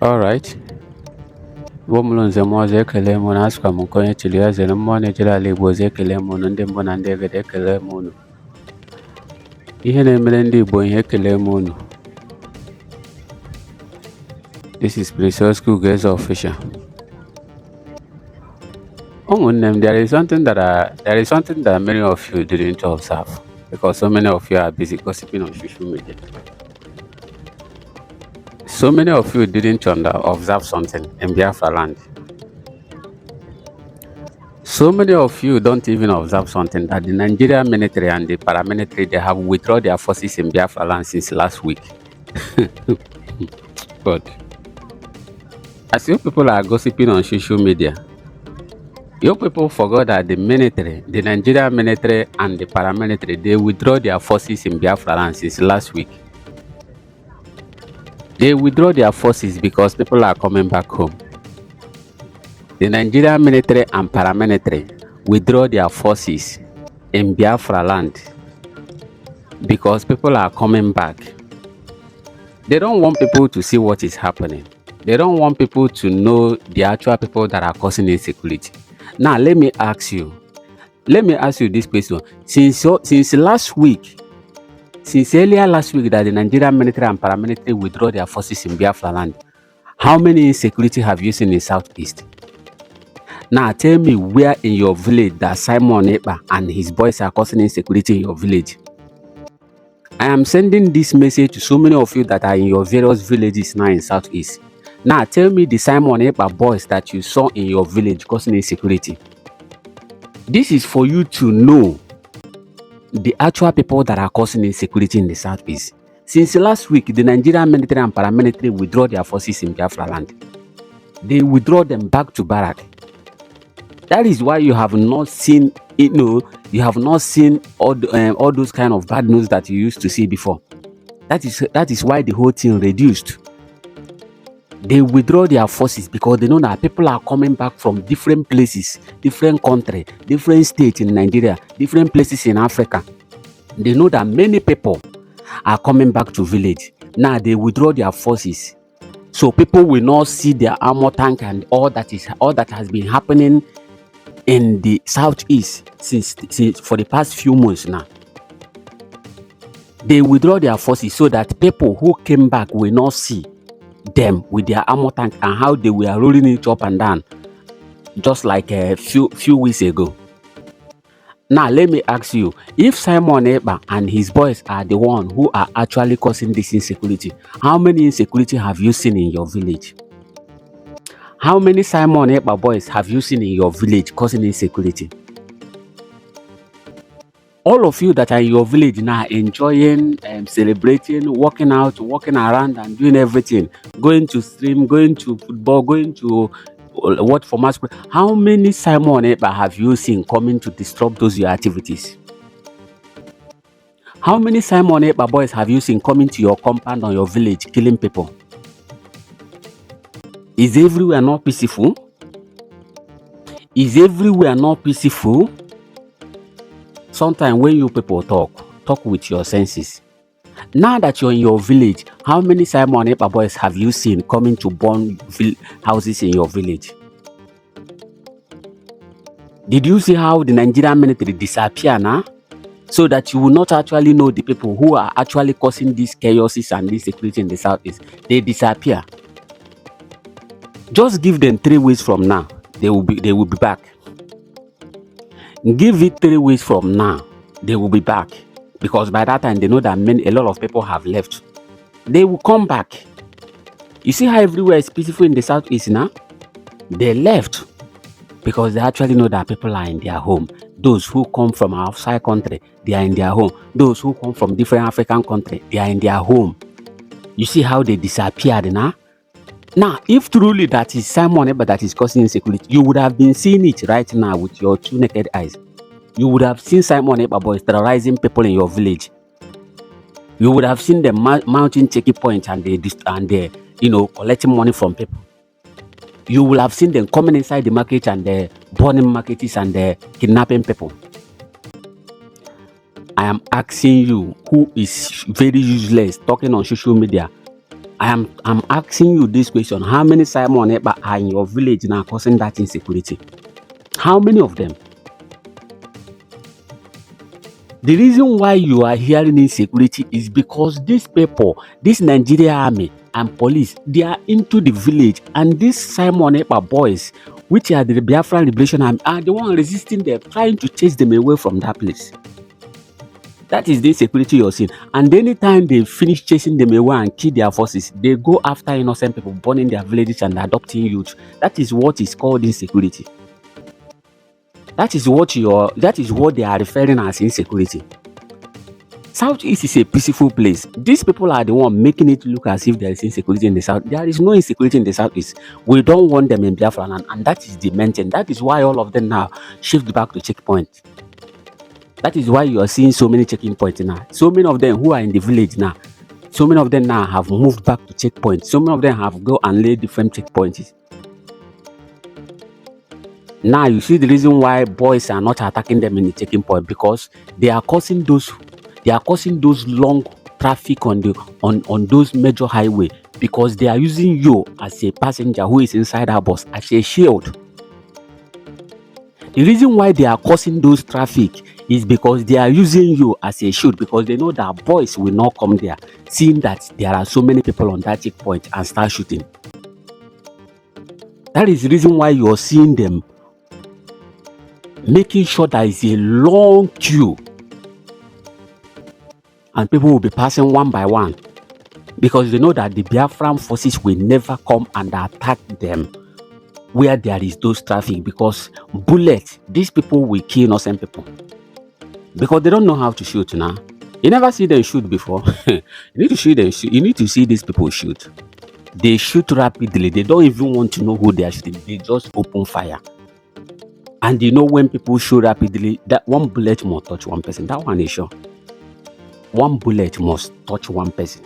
All right. Bomulonze mwaze ekele mụ na asụkwa m nke onye chiri ya zere mmụọ na-ejere ala Igbo ozi ekele mụnụ ndị mbụ na ndị egede ekele mụnụ ihe na-emere ndị Igbo ihe ekele mụnụ. This is Precious Eze Official. Ụmụnne m, there is something that many of you didn't observe because so many of you are busy gossiping on social media. So many of you didn't observe something in Biafra land. So many of you don't even observe something that the Nigerian military and the paramilitary, they have withdrawn their forces in Biafra land since last week. But as you people are gossiping on social media, you people forgot that the military, the Nigerian military and the paramilitary, they withdraw their forces in Biafra land since last week. They withdraw their forces because people are coming back home. The Nigerian military and paramilitary withdraw their forces in Biafra land because people are coming back. They don't want people to see what is happening. They don't want people to know the actual people that are causing insecurity. Now, let me ask you this question. Since last week, since earlier last week that the Nigerian military and paramilitary withdraw their forces in Biafra land, how many insecurity have you seen in Southeast? Now tell me where in your village that Simon Ekpa and his boys are causing insecurity in your village. I am sending this message to so many of you that are in your various villages now in Southeast. Now tell me the Simon Ekpa boys that you saw in your village causing insecurity. This is for you to know the actual people that are causing insecurity in the Southeast. Since last week, the Nigerian military and paramilitary withdraw their forces in Biafra land. They withdraw them back to barrack. That is why you have not seen, you have not seen all those kind of bad news that you used to see before. That is why the whole thing reduced. They withdraw their forces because they know that people are coming back from different places, different countries, different states in Nigeria, different places in Africa. They know that many people are coming back to village. Now they withdraw their forces. So people will not see their armor tank and all that has been happening in the Southeast since for the past few months now. They withdraw their forces so that people who came back will not see them with their armor tank and how they were rolling it up and down just like a few weeks ago. Now let me ask you, if Simon Ekpa and his boys are the one who are actually causing this insecurity, how many insecurity have you seen in your village? How many Simon Ekpa boys have you seen in your village causing insecurity? All of you that are in your village now enjoying, celebrating, working out, walking around and doing everything, going to stream, going to football, going to what for mass. How many Simon Ekpa have you seen coming to disrupt those your activities? How many Simon Ekpa boys have you seen coming to your compound or your village killing people? Is everywhere not peaceful? Is everywhere not peaceful? Sometimes when you people talk with your senses. Now that you're in your village, how many Simon Ekpa boys have you seen coming to burn houses in your village? Did you see how the Nigerian military disappear now? So that you will not actually know the people who are actually causing these chaoses and this security in the Southeast. They disappear. Just give them 3 weeks from now. They will be back. Give it 3 weeks from now, they will be back. Because by that time, they know that a lot of people have left. They will come back. You see how everywhere is peaceful in the Southeast now? They left. Because they actually know that people are in their home. Those who come from outside country, they are in their home. Those who come from different African countries, they are in their home. You see how they disappeared now? Now, if truly that is Simon Ekpa that is causing insecurity, you would have been seeing it right now with your 2 naked eyes. You would have seen Simon Ekpa boys terrorizing people in your village. You would have seen them mounting checking points and they collecting money from people. You will have seen them coming inside the market and burning markets and kidnapping people. I am asking you, who is very useless, talking on social media I'm asking you this question. How many Simon Ekpa are in your village now causing that insecurity? How many of them? The reason why you are hearing insecurity is because these people, this Nigeria army and police, they are into the village, and these Simon Ekpa boys, which are the Biafra Liberation Army, are the one resisting them, trying to chase them away from that place. That is the insecurity you're seeing. And anytime they finish chasing them away and kill their forces, they go after innocent people, burning their villages and adopting youth. That is what is called insecurity. That is what they are referring as insecurity. Southeast is a peaceful place. These people are the one making it look as if there is insecurity in the south. There is no insecurity in the southeast. We don't want them in Biafra land, and that is the main thing. That is why all of them now shift back to checkpoint. That is why you are seeing so many checking points now. So many of them who are in the village now, so many of them now have moved back to checkpoints. So many of them have go and laid different checkpoints. Now you see the reason why boys are not attacking them in the checking point, because they are causing those long traffic on those major highway, because they are using you as a passenger who is inside our bus as a shield. The reason why they are causing those traffic is because they are using you as a shield, because they know that boys will not come there, seeing that there are so many people on that checkpoint, and start shooting. That is the reason why you are seeing them making sure there is a long queue and people will be passing one by one, because they know that the Biafran forces will never come and attack them where there is those traffic, because bullets, these people will kill innocent people, because they don't know how to shoot now. You never see them shoot before. You need to see them shoot. You need to see these people shoot. They shoot rapidly. They don't even want to know who they are shooting. They just open fire. And you know, when people shoot rapidly, that one bullet must touch one person. That one is sure. One bullet must touch one person.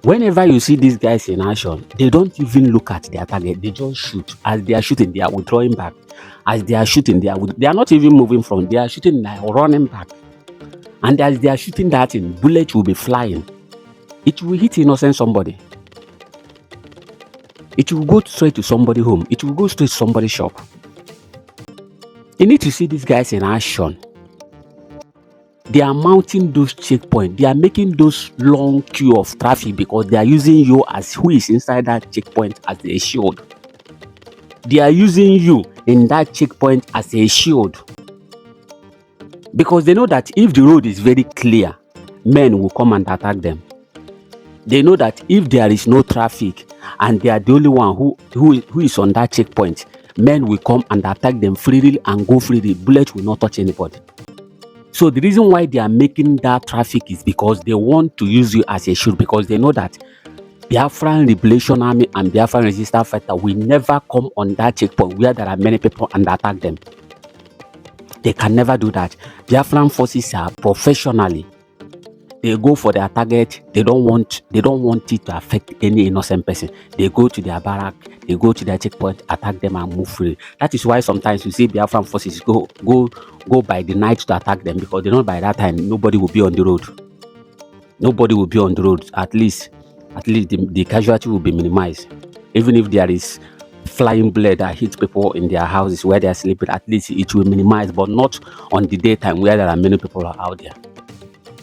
Whenever you see these guys in action, they don't even look at their target. They just shoot. As they are shooting, they are withdrawing back. As they are shooting, they are not even moving from. They are shooting, like running back. And as they are shooting that in, bullets will be flying. It will hit innocent somebody. It will go straight to somebody's home. It will go straight to somebody's shop. You need to see these guys in action. They are mounting those checkpoints. They are making those long queue of traffic, because they are using you as who is inside that checkpoint as a shield. They are using you in that checkpoint as a shield, because they know that if the road is very clear, men will come and attack them. They know that if there is no traffic and they are the only one who is on that checkpoint, men will come and attack them freely and go freely. Bullets will not touch anybody. So the reason why they are making that traffic is because they want to use you as a shield, because they know that Biafran Liberation Army and Biafran Resistance Fighter will never come on that checkpoint where there are many people and attack them. They can never do that. Biafran forces are professionally. They go for their target. They don't want it to affect any innocent person. They go to their barrack, they go to their checkpoint, attack them and move free. That is why sometimes you see Biafran forces go by the night to attack them, because they know by that time nobody will be on the road. Nobody will be on the road. At least the casualty will be minimized. Even if there is flying blade that hits people in their houses where they are sleeping, at least it will minimize, but not on the daytime where there are many people out there.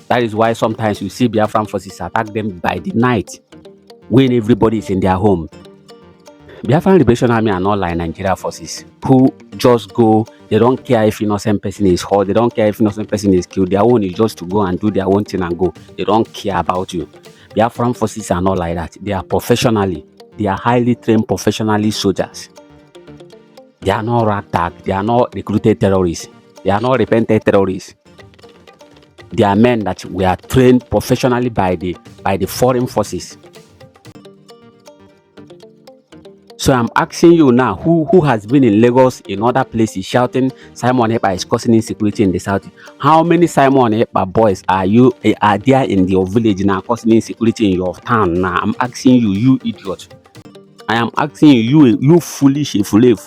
That is why sometimes you see Biafran forces attack them by the night when everybody is in their home. Biafran Liberation Army are not like Nigeria forces who just go. They don't care if innocent person is hurt. They don't care if innocent person is killed. Their own is just to go and do their own thing and go. They don't care about you. Biafran forces are not like that. They are highly trained professionally soldiers. They are not ragtag. They are not recruited terrorists. They are not repented terrorists. They are men that were trained professionally by the foreign forces. So I'm asking you now, who has been in Lagos, in other places, shouting Simon Ekpa is causing insecurity in the south? How many Simon Ekpa boys are there in your village now causing insecurity in your town now? I'm asking you, you idiot. I am asking you, you foolish slave.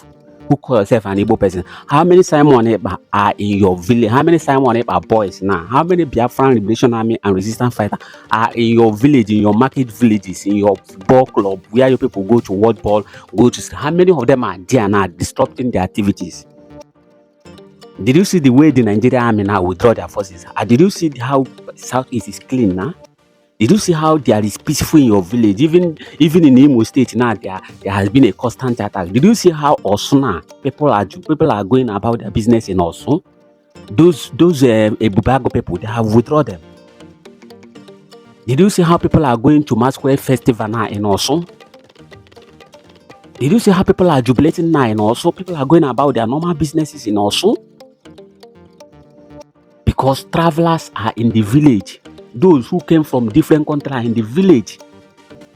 who call yourself an Igbo person, how many Simon Ekpa are in your village? How many Simon Ekpa boys now? How many Biafran Liberation Army and resistance fighters are in your village, in your market villages, in your football club, where your people go to watch ball, go to? How many of them are there now disrupting their activities? Did you see the way the Nigerian army now withdraw their forces? Did you see how Southeast is clean now? Did you see how there is peaceful in your village? Even in Imo State now, there has been a constant attack. Did you see how Osuna people are going about their business in Osun? Those Ebubago people, they have withdrawn them. Did you see how people are going to Masquerade Festival now in Osun? Did you see how people are jubilating now in Osun? People are going about their normal businesses in Osun. Because travelers are in the village. Those who came from different countries are in the village.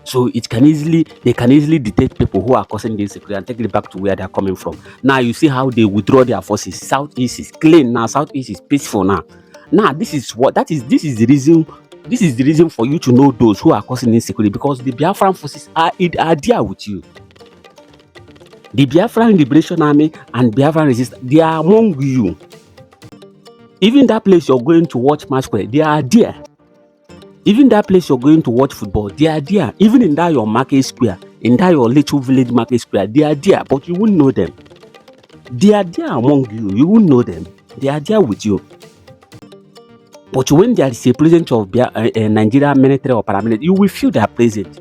So they can easily detect people who are causing this insecurity and take it back to where they are coming from. Now you see how they withdraw their forces. Southeast is clean now. Southeast is peaceful now. Now this is the reason for you to know those who are causing insecurity, because the Biafran forces are there with you. The Biafran Liberation Army and Biafran Resistance, they are among you. Even that place you're going to watch Masquerade, they are there. Even that place you're going to watch football, they are there. Even in that your market square, in that your little village market square, they are there, but you won't know them. They are there among you. You won't know them. They are there with you. But when there is a presence of Nigeria military or paramilitary, you will feel their presence.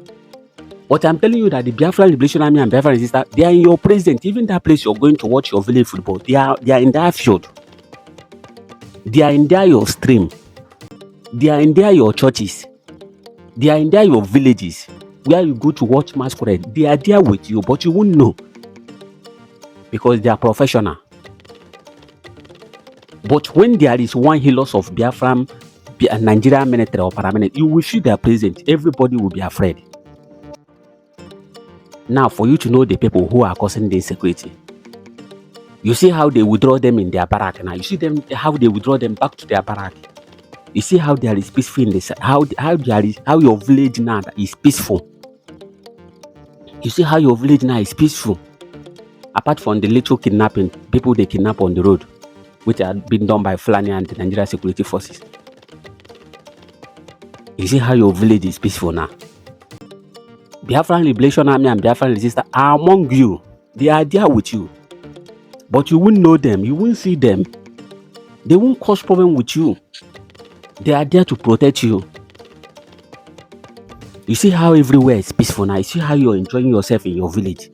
But I'm telling you that the Biafran Liberation Army and Biafran Resistance, they are in your presence. Even that place you're going to watch your village football, they are in that field. They are in there your stream. They are in there your churches. They are in there your villages where you go to watch Masquerade. They are there with you, but you won't know because they are professional. But when there is one healers of Biafran, Nigerian military or paramilitary, you will feel their presence. Everybody will be afraid. Now, for you to know the people who are causing the insecurity, you see how they withdraw them in their barrack now. You see them how they withdraw them back to their barrack. You see how there is peaceful in this. How your village now is peaceful. You see how your village now is peaceful. Apart from the little kidnapping, people they kidnap on the road, which are being done by Fulani and the Nigeria security forces. You see how your village is peaceful now. Biafran Liberation Army and Biafran Resistance are among you. They are there with you. But you won't know them. You won't see them. They won't cause problem with you. They are there to protect you. You see how everywhere is peaceful now. You see how you're enjoying yourself in your village.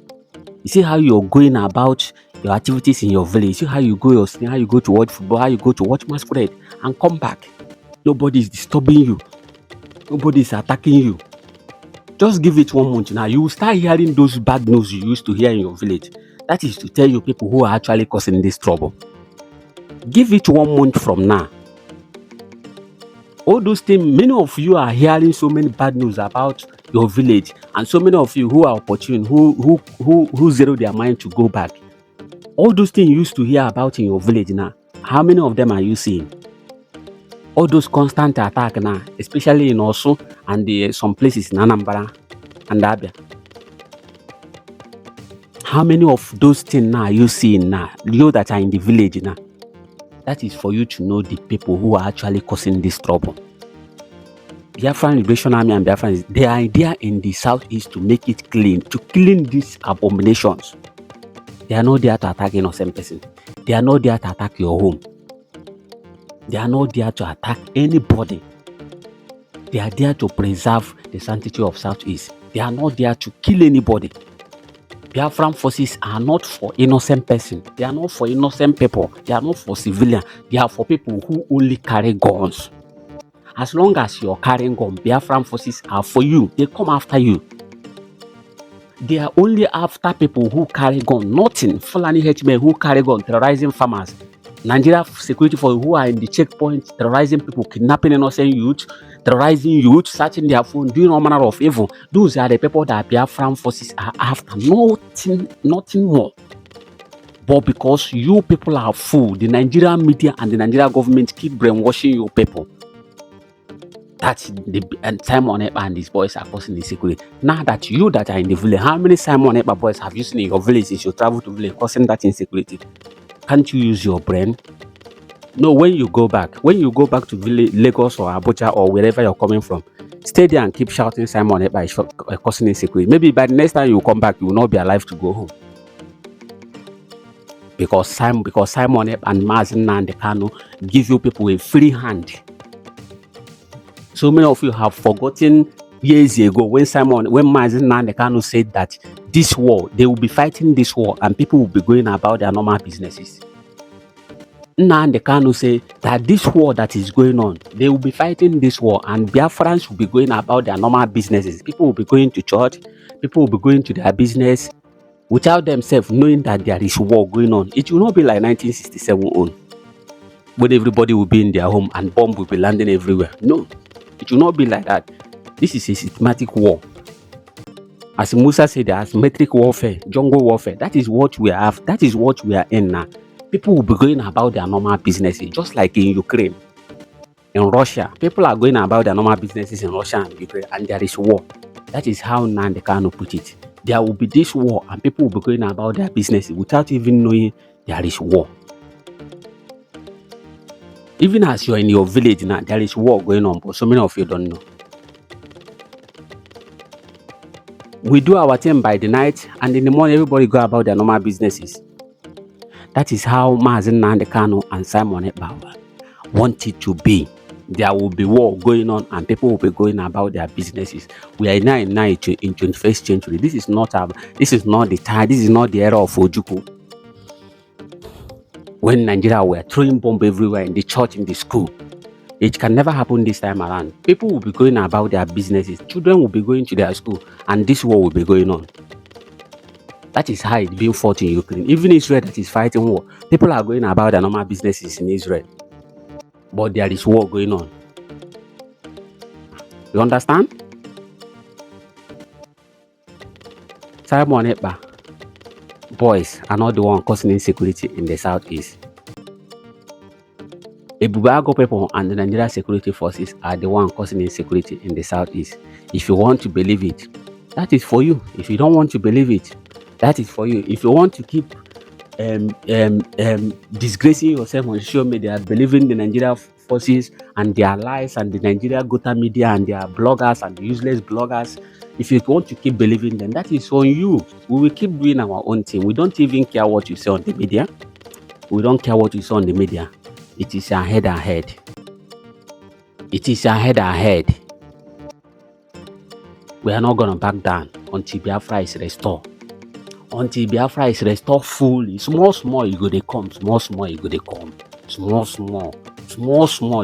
You see how you're going about your activities in your village. You see how you go how you go to watch football, how you go to watch Masquerade and come back. Nobody is disturbing you. Nobody is attacking you. Just give it 1 month now. You will start hearing those bad news you used to hear in your village. That is to tell you people who are actually causing this trouble. Give it 1 month from now. All those things, many of you are hearing so many bad news about your village, and so many of you who are opportune, who zero their mind to go back. All those things you used to hear about in your village now, how many of them are you seeing? All those constant attacks now, especially in Osun and some places in Anambra and Abia. How many of those things now are you seeing now? You that are in the village now. That is for you to know the people who are actually causing this trouble. Biafran Liberation Army and Biafrans, they are there in the southeast to make it clean, to clean these abominations. They are not there to attack innocent person. They are not there to attack your home. They are not there to attack anybody. They are there to preserve the sanctity of Southeast. They are not there to kill anybody. Biafran forces are not for innocent person. They are not for innocent people. They are not for civilians. They are for people who only carry guns. As long as you're carrying guns, Biafran forces are for you. They come after you. They are only after people who carry guns. Nothing Fulani H-men who carry guns, terrorizing farmers. Nigeria security forces who are in the checkpoint, terrorizing people, kidnapping innocent youth, terrorizing youth, searching their phone, doing all manner of evil. Those are the people that Biafran forces are after. Nothing more. But because you people are fool, the Nigerian media and the Nigerian government keep brainwashing you people that and Simon Ekpa and his boys are causing insecurity. Now that you that are in the village, how many Simon Ekpa boys have you seen in your village since you travel to village causing that insecurity? Can't you use your brain? No, when you go back to village, Lagos or Abuja or wherever you're coming from, stay there and keep shouting Simon Ekpa is causing insecurity. Maybe by the next time you come back, you will not be alive to go home. Because Simon Ekpa and Mazen Nnamdi Kanu give you people a free hand. So many of you have forgotten years ago when Mazen Nnamdi Kanu said that this war, they will be fighting this war and people will be going about their normal businesses. Nnamdi Kanu say that this war that is going on, they will be fighting this war and Biafrans will be going about their normal businesses. People will be going to church, people will be going to their business without themselves knowing that there is war going on. It will not be like 1967 on, when everybody will be in their home and bomb will be landing everywhere. No, it will not be like that. This is a systematic war. As Musa said, asymmetric warfare, jungle warfare. That is what we have. That is what we are in now. People will be going about their normal businesses, just like in Ukraine. In Russia, people are going about their normal businesses in Russia and Ukraine, and there is war. That is how Nnamdi Kanu put it. There will be this war, and people will be going about their businesses without even knowing there is war. Even as you're in your village now, there is war going on, but so many of you don't know. We do our thing by the night, and in the morning, everybody go about their normal businesses. That is how Mazen Nnamdi Kanu and Simon Ekpa want it to be. There will be war going on, and people will be going about their businesses. We are now in 21st century. This is not the time. This is not the era of Ojukwu, when Nigeria were throwing bombs everywhere, in the church, in the school. It can never happen this time around. People will be going about their businesses. Children will be going to their school, and this war will be going on. That is how it's being fought in Ukraine. Even Israel that is fighting war, people are going about their normal businesses in Israel. But there is war going on. You understand? Simon Ekpa boys are not the one causing insecurity in the southeast. Ebubago people and the Nigerian security forces are the one causing insecurity in the southeast. If you want to believe it, that is for you. If you don't want to believe it, that is for you. If you want to keep disgracing yourself on social media, believing the Nigerian forces and their lies and the Nigeria Gota media and their bloggers and the useless bloggers, if you want to keep believing them, that is on you. We will keep doing our own thing. We don't even care what you say on the media. We don't care what you say on the media. It is our head ahead. It is our head ahead. We are not going to back down until Biafra is restored. Until Biafra is restored fully. Small, you go they come. Small, you go they come. Small,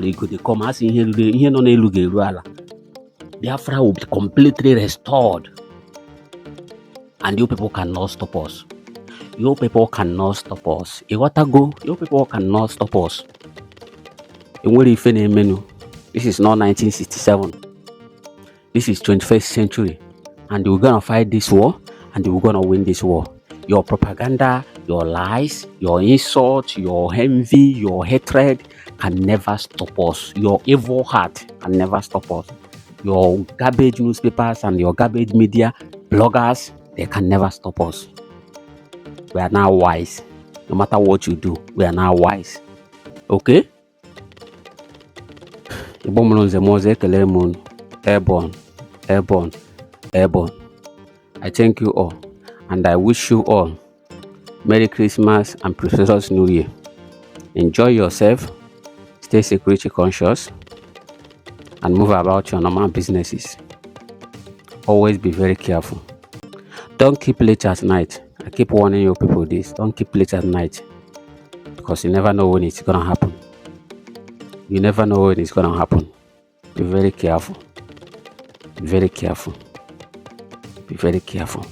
you go they come. As in here no Ruala. Biafra will be completely restored. And you people cannot stop us. You people cannot stop us. You people cannot stop us. This is not 1967. This is 21st century. And we're going to fight this war. And we're going to win this war. Your propaganda, your lies, your insults, your envy, your hatred can never stop us. Your evil heart can never stop us. Your garbage newspapers and your garbage media, bloggers, they can never stop us. We are now wise. No matter what you do, we are now wise. Okay? Airborne. I thank you all, and I wish you all Merry Christmas and prosperous New Year. Enjoy yourself, stay security conscious, and move about your normal businesses. Always be very careful. Don't keep late at night. I keep warning you people this. Don't keep late at night, because you never know when it's gonna happen. You never know when it's gonna happen. Be very careful. Be very careful. Be very careful.